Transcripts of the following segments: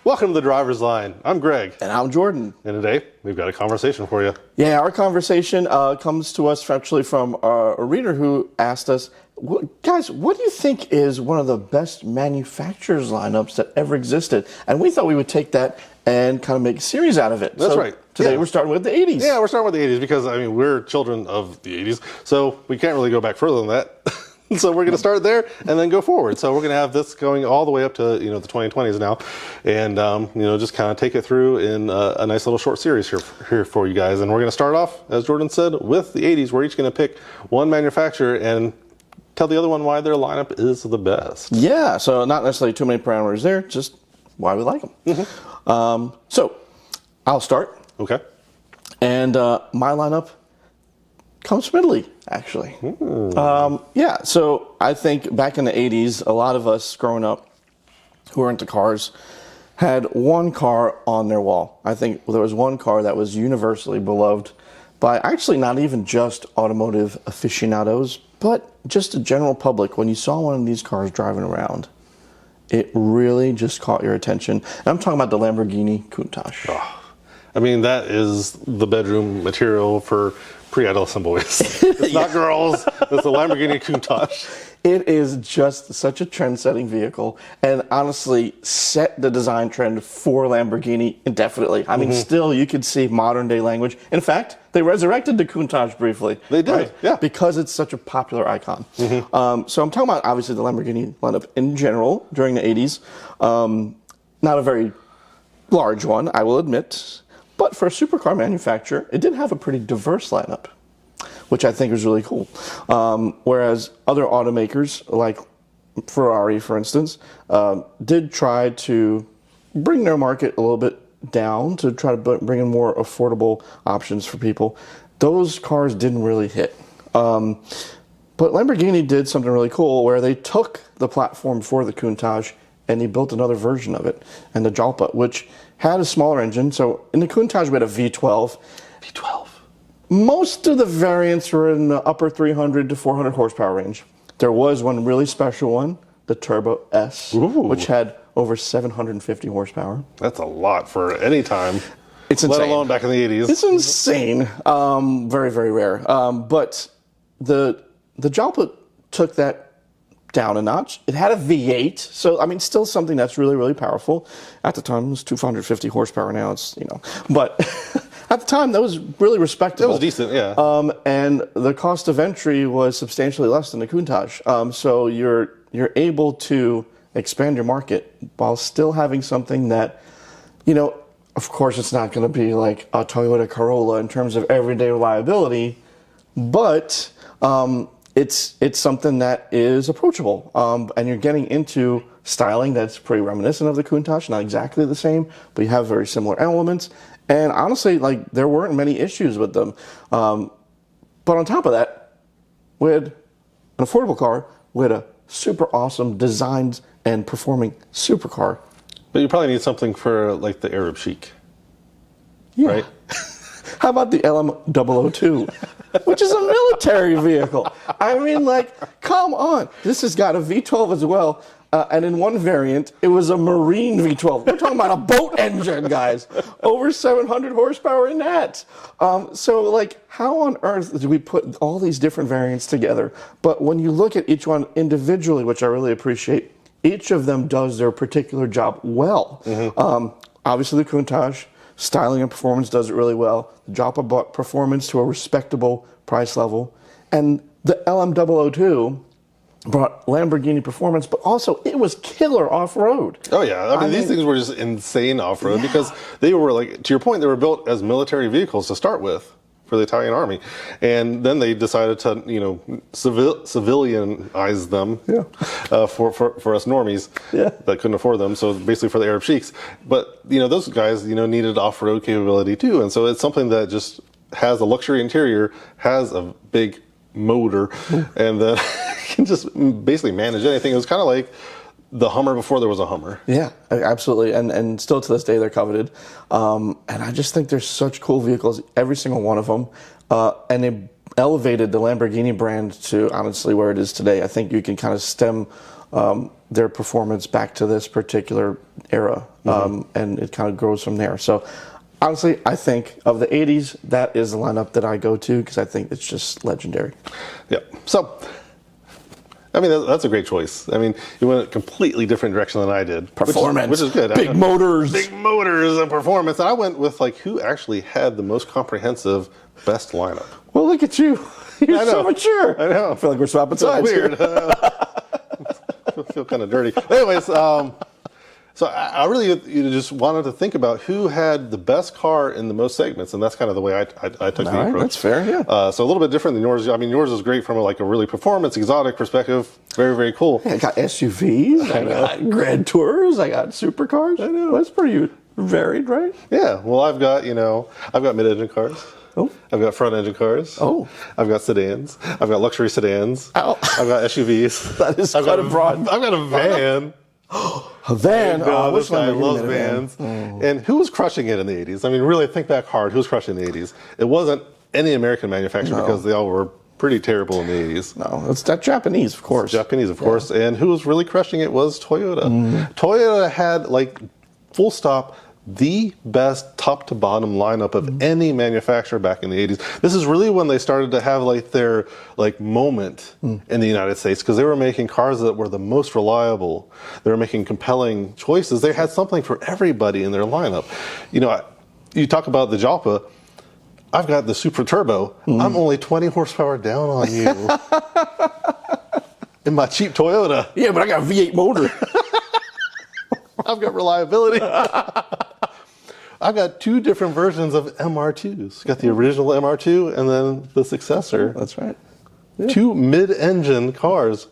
Welcome to the Driver's Line. I'm Greg. And I'm Jordan. And today, we've got a conversation for you. Yeah, our conversation comes to us actually from a reader who asked us, guys, what do you think is one of the best manufacturers lineups that ever existed? And we thought we would take that and kind of make a series out of it. That's right. Today we're starting with the 80s. Yeah, we're starting with the 80s because, I mean, we're children of the 80s, so we can't really go back further than that. So we're going to start there and then go forward. So we're going to have this going all the way up to, the 2020s now, and just kind of take it through in a nice little short series here for you guys. And we're going to start off, as Jordan said, with the 80s. We're each going to pick one manufacturer and tell the other one why their lineup is the best. Yeah, so not necessarily too many parameters there, just why we like them. Mm-hmm. So I'll start. Okay. And my lineup comes from Italy, actually. Yeah, so I think back in the 80s, a lot of us growing up who were into cars had one car on their wall. I think there was one car that was universally beloved by actually not even just automotive aficionados, but just the general public. When you saw one of these cars driving around, it really just caught your attention. And I'm talking about the Lamborghini Countach. Oh, I mean, that is the bedroom material for pre-adolescent boys. It's not girls. It's the Lamborghini Countach. It is just such a trend-setting vehicle, and honestly set the design trend for Lamborghini indefinitely. I mean, still, you could see modern-day language. In fact, they resurrected the Countach briefly. They did, right? yeah. Because it's such a popular icon. So I'm talking about, obviously, the Lamborghini lineup in general during the 80s. Not a very large one, I will admit. But for a supercar manufacturer, it did have a pretty diverse lineup, which I think is really cool. Whereas other automakers, like Ferrari, for instance, did try to bring their market a little bit down to try to bring in more affordable options for people. Those cars didn't really hit. But Lamborghini did something really cool where they took the platform for the Countach and they built another version of it, and the Jalpa, which had a smaller engine. So in the Countach, we had a V12. V12. Most of the variants were in the upper 300 to 400 horsepower range. There was one really special one, the Turbo S, which had over 750 horsepower. That's a lot for any time. It's insane. Let alone back in the 80s. It's insane. Very, very rare. But the Jalpa took that down a notch. It had a V8, so I mean, still something that's really, really powerful. At the time, it was 250 horsepower. Now it's but at the time that was really respectable. It was decent, yeah. And the cost of entry was substantially less than the Countach. So you're able to expand your market while still having something that, of course, it's not going to be like a Toyota Corolla in terms of everyday reliability, but it's something that is approachable, and you're getting into styling that's pretty reminiscent of the Countach, not exactly the same, but you have very similar elements. And honestly, there weren't many issues with them. But on top of that, we had an affordable car with a super awesome designed and performing supercar. But you probably need something for the Arab chic, right? How about the LM002, which is a military vehicle? I mean, come on. This has got a V12 as well. And in one variant, it was a Marine V12. We're talking about a boat engine, guys. Over 700 horsepower in that. So, how on earth do we put all these different variants together? But when you look at each one individually, which I really appreciate, each of them does their particular job well. Obviously, the Countach, styling and performance does it really well. The Jalpa brought performance to a respectable price level. And the LM002 brought Lamborghini performance, but also it was killer off-road. Oh, yeah. I mean, these things were just insane off-road because they were, to your point, they were built as military vehicles to start with for the Italian army. And then they decided to, civilianize them for us normies that couldn't afford them. So basically for the Arab sheiks. But, those guys, needed off-road capability too. And so it's something that just has a luxury interior, has a big motor, and then can just basically manage anything. It was kind of like the Hummer before there was a Hummer. Yeah, absolutely. And still to this day, they're coveted. And I just think they're such cool vehicles, every single one of them. And they elevated the Lamborghini brand to honestly where it is today. I think you can kind of stem their performance back to this particular era, and it kind of grows from there. So, honestly, I think of the 80s, that is the lineup that I go to because I think it's just legendary. Yeah. So, I mean, that's a great choice. I mean, you went a completely different direction than I did. Performance. Which is good. Big motors. Big motors and performance. And I went with, like, who actually had the most comprehensive best lineup. Well, look at you. You're so mature. I know. I feel like we're swapping sides. Weird. I feel kind of dirty. Anyways, so I really just wanted to think about who had the best car in the most segments, and that's kind of the way I took the approach. That's fair, yeah. So a little bit different than yours. I mean, yours is great from a really performance, exotic perspective. Very, very cool. I got SUVs, I got Grand Tours, I got supercars. I know. That's pretty varied, right? Yeah. Well, I've got mid-engine cars. Oh. I've got front-engine cars. Oh. I've got sedans. I've got luxury sedans. Ow. I've got SUVs. That is quite a broad. I've got a van. A van. This guy loves vans. And who was crushing it in the 80s? I mean, really think back hard. Who was crushing in the 80s? It wasn't any American manufacturer because they all were pretty terrible in the 80s. No, it's that Japanese, of course. Japanese, of course. And who was really crushing it was Toyota. Toyota had, like, full stop, the best top to bottom lineup of any manufacturer back in the 80s. This is really when they started to have like their moment in the United States, because they were making cars that were the most reliable. They were making compelling choices. They had something for everybody in their lineup. You know, you talk about the Jalpa. I've got the Super Turbo. I'm only 20 horsepower down on you in my cheap Toyota. Yeah, but I got a V8 motor. I've got reliability. I've got two different versions of MR2s. Got the original MR2 and then the successor. That's right. Yeah. Two mid-engine cars,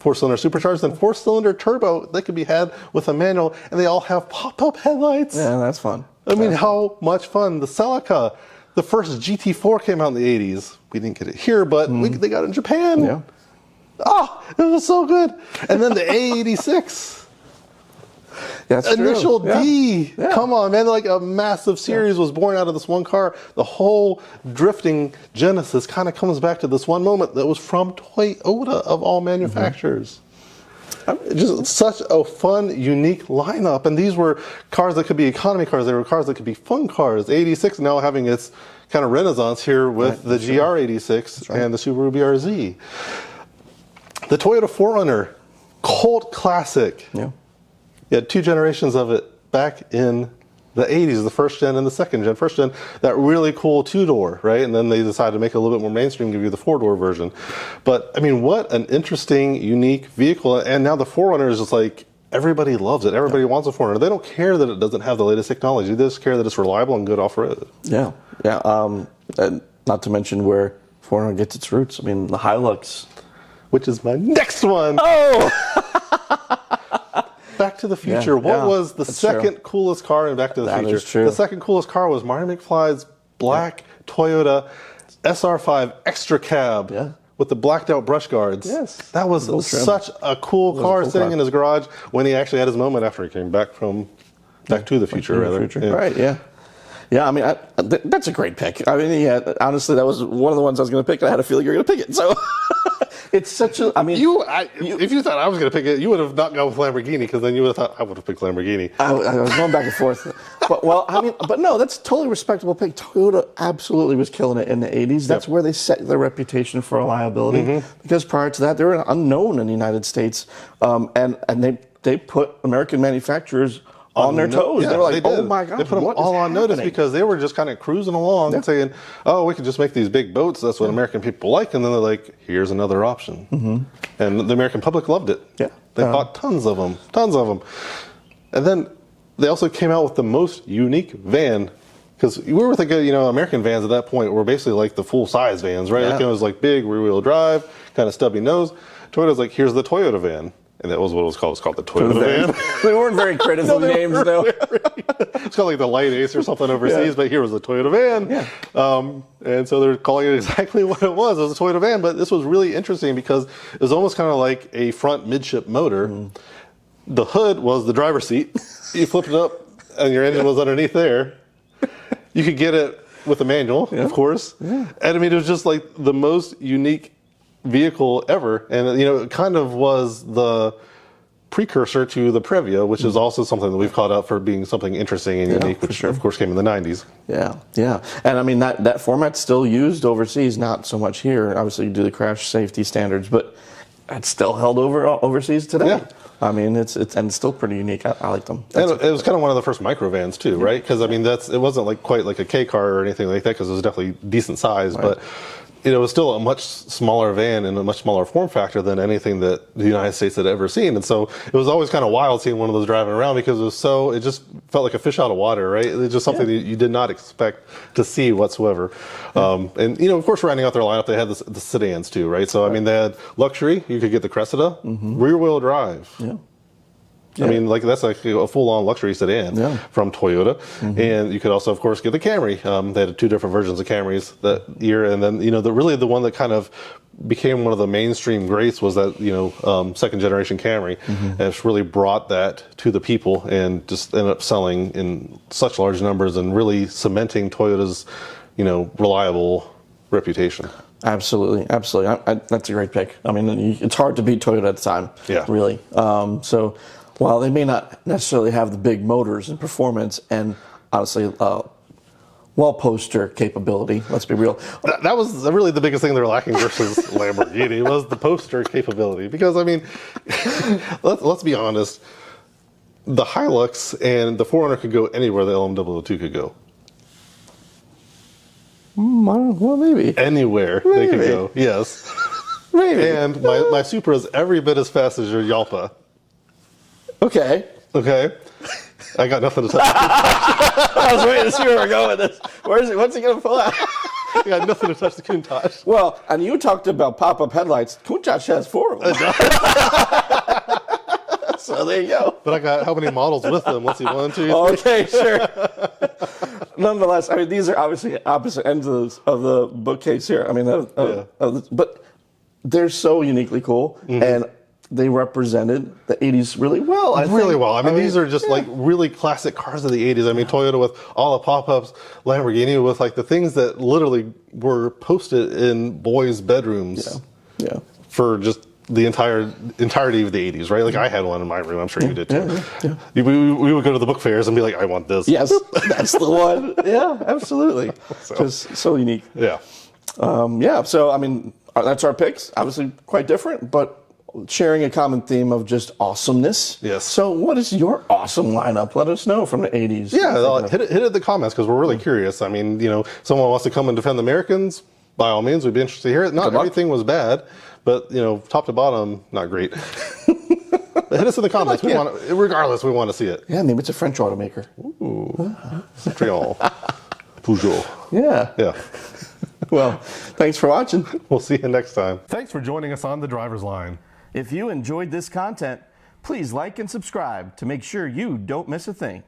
4-cylinder supercharged and 4-cylinder turbo. They could be had with a manual, and they all have pop-up headlights. Yeah, that's fun. I mean, how much fun. The Celica, the first GT4 came out in the 80s. We didn't get it here, but they got it in Japan. Yeah. It was so good. And then the A86. That's Initial true. D. Yeah. Come on, man. Like a massive series was born out of this one car. The whole drifting genesis kind of comes back to this one moment that was from Toyota of all manufacturers. Just such a fun, unique lineup. And these were cars that could be economy cars. They were cars that could be fun cars. 86 now having its kind of renaissance here with the GR86 and the Subaru BRZ. The Toyota 4Runner, cult classic. Yeah. You had two generations of it back in the 80s, the first gen and the second gen. First gen, that really cool two-door, right? And then they decided to make it a little bit more mainstream, give you the four-door version. But, I mean, what an interesting, unique vehicle. And now the 4Runner is just like, everybody loves it. Everybody wants a 4Runner. They don't care that it doesn't have the latest technology. They just care that it's reliable and good off-road. Yeah, yeah. And not to mention where 4Runner gets its roots. I mean, the Hilux. Which is my next one. Oh! Back to the Future. What was the second coolest car in Back to the Future? That is true. The second coolest car was Marty McFly's black Toyota SR5 Extra Cab with the blacked out brush guards. Yes. That was such a cool car sitting in his garage when he actually had his moment after he came back from Back to the Future, rather. Yeah. Right, yeah. Yeah, I mean, that's a great pick. I mean, yeah, honestly, that was one of the ones I was going to pick, and I had a feeling you were going to pick it. So it's such a, I mean. If you thought I was going to pick it, you would have not gone with Lamborghini, because then you would have thought I would have picked Lamborghini. I was going back and forth. But no, that's a totally respectable pick. Toyota absolutely was killing it in the 80s. That's where they set their reputation for reliability. Because prior to that, they were unknown in the United States. And they put American manufacturers on their toes. Yeah, they were like, oh my God. They put them all on notice because they were just kind of cruising along saying, oh, we could just make these big boats. That's what American people like. And then they're like, here's another option. And the American public loved it. Yeah. They bought tons of them. And then they also came out with the most unique van. Because we were thinking, American vans at that point were basically like the full-size vans, right? Yeah. Like it was like big rear-wheel drive, kind of stubby nose. Toyota's like, here's the Toyota van. And that was what it was called. It was called the Toyota van. They weren't very creatively named, though. It's called like the Light Ace or something overseas, but here was the Toyota van. Yeah. And so they're calling it exactly what it was. It was a Toyota van, but this was really interesting because it was almost kind of like a front midship motor. The hood was the driver's seat. You flipped it up, and your engine was underneath there. You could get it with a manual, of course. And I mean, it was just like the most unique vehicle ever. And, it kind of was precursor to the Previa, which is also something that we've called out for being something interesting and unique, which of course came in the 90s. Yeah, yeah. And I mean, that format's still used overseas, not so much here. Obviously, you do the crash safety standards, but it's still held overseas today. Yeah. I mean, it's still pretty unique. I like them. And it was kind of one of the first microvans too, right? Because I mean, it wasn't like quite like a K car or anything like that, because it was definitely decent size, but it was still a much smaller van and a much smaller form factor than anything that the United States had ever seen. And so it was always kind of wild seeing one of those driving around, because it just felt like a fish out of water, right? It's just something that you did not expect to see whatsoever. And, of course, rounding out their lineup, they had the sedans too, right? So, I mean, they had luxury. You could get the Cressida, rear-wheel drive. Yeah. I mean, that's like a full-on luxury sedan from Toyota. And you could also, of course, get the Camry. They had 2 different versions of Camrys that year. And then, the one that kind of became one of the mainstream greats was that, second-generation Camry. And it's really brought that to the people and just ended up selling in such large numbers and really cementing Toyota's, reliable reputation. Absolutely, absolutely. That's a great pick. I mean, it's hard to beat Toyota at the time. Yeah. Really. So while they may not necessarily have the big motors and performance and honestly wall poster capability, let's be real. That was really the biggest thing they're lacking versus Lamborghini was the poster capability. Because I mean, let's be honest, the Hilux and the 4Runner could go anywhere the LM002 could go. Well, maybe. Anywhere they could go, yes. Maybe. And my Supra is every bit as fast as your Yalpa. Okay. I got nothing to touch. I was waiting to see where we're going with this. What's he going to pull out? I got nothing to touch the Countach. Well, and you talked about pop-up headlights. Countach has 4 of them. So there you go. But I got how many models with them? Let's see, 1, 2, 3. Okay, sure. Nonetheless, I mean, these are obviously opposite ends of the bookcase here. I mean, but they're so uniquely cool, and they represented the 80s really well. I mean, these are just like really classic cars of the 80s. I mean, Toyota with all the pop-ups, Lamborghini with like the things that literally were posted in boys' bedrooms for just the entirety of the 80s, right? Like I had one in my room. I'm sure you did too. Yeah. We would go to the book fairs and be like, I want this. Yes, that's the one. Yeah, absolutely. Just so unique. Yeah. So, I mean, that's our picks. Obviously quite different, but sharing a common theme of just awesomeness. Yes. So what is your awesome lineup? Let us know from the 80s. Yeah, hit it in the comments because we're really curious. I mean, someone wants to come and defend the Americans, by all means, we'd be interested to hear it. Not everything was bad, but, top to bottom, not great. But hit us in the comments. Regardless, we want to see it. Yeah, maybe it's a French automaker. Ooh. Citroën. Peugeot. Yeah. Well, thanks for watching. We'll see you next time. Thanks for joining us on The Driver's Line. If you enjoyed this content, please like and subscribe to make sure you don't miss a thing.